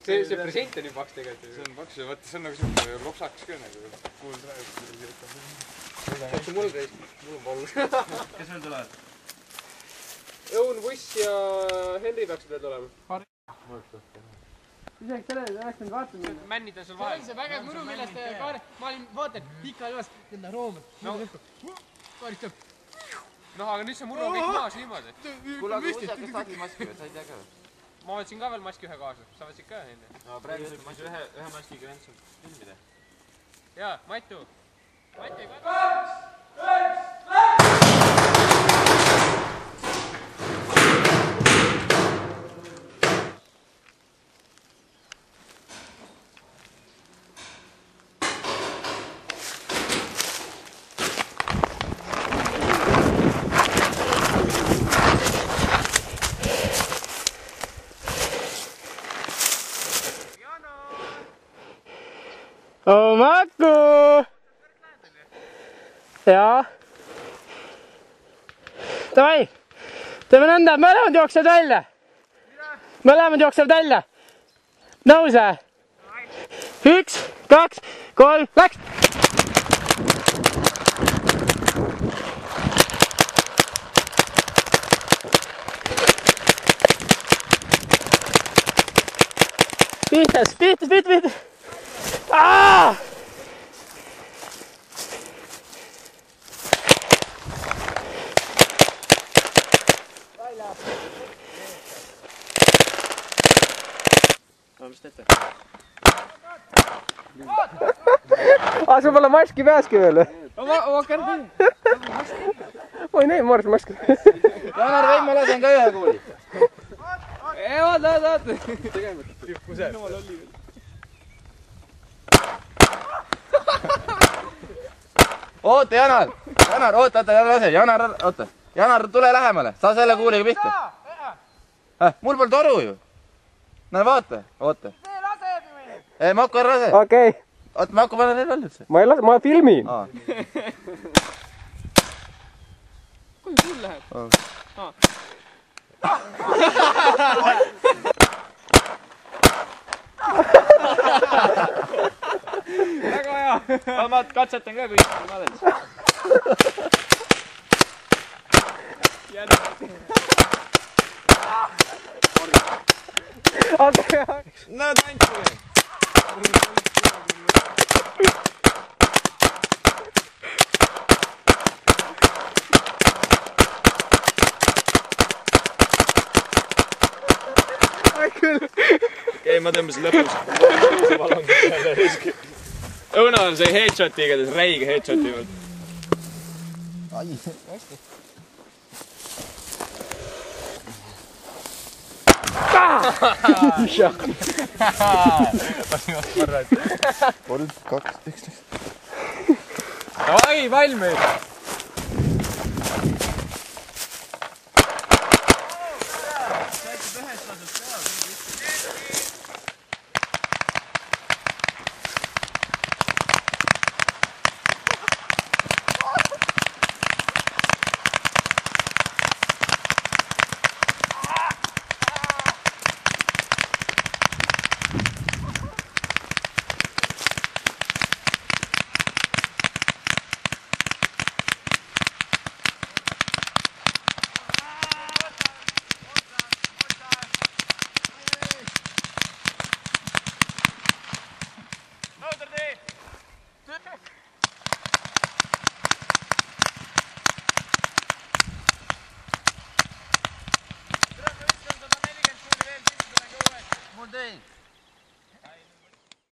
see present on ju paks tegelikult. See on paks ja vaata, see on nagu siuke lopsakas ka nagu. Mul praegu. Sattu mul reis, mul on palus. Kes veel tulevad? Õun, Vuss ja Henri peaksid veel tulema. Isegi selle oleks nüüd vaatama. Männid on sul vahel. See vägev muru, millest Kaari, ma olin, vaatan, ikka juures, jälle Rooma. Kaaris tõpp. Noh, aga nüüd see muru on kõik maas niimoodi. Kuule, aga Vuss, kas saad nii maski või? Sa ei tea ka või? Ma võtsin ka veel maski ühe kaasa. Sa võtsid ka enne. No praegu ühe maskiga vend saab filmida. Jaa, Matu. Mati, Maku! Jaa. Davai! Teeme nõnda, mõlemad jooksevad välja. Mõlemad jooksevad välja. Nõus või? 1, 2, 3, läks! Pihtas! Aaaa! Mis teete? Sul pole maski pääski veel või? Ma kardi. Oi nii, ma arvasin maski. Jaanar Veim, ma lasen ka ühe kuuli. Oot. Kuseb. Oota, Janar! Oota, lase. Janar, tule lähemale. Saa selle kuuliga pihta. Mul pole toru ju. Näe, vaata. Oota. Ei, Maku ära lase. Okei. Oota, Maku pane neil välja üldse. Ma ei lase, ma filmin. kui sul läheb? Väga hea. Ma katsetan ka kõik. Okei. No tantsige. Okei, ma tõmbasin lõpus. Õunal sai headshoti igatahes, räige headshoti pealt. Ai, hästi. Davai, valmis!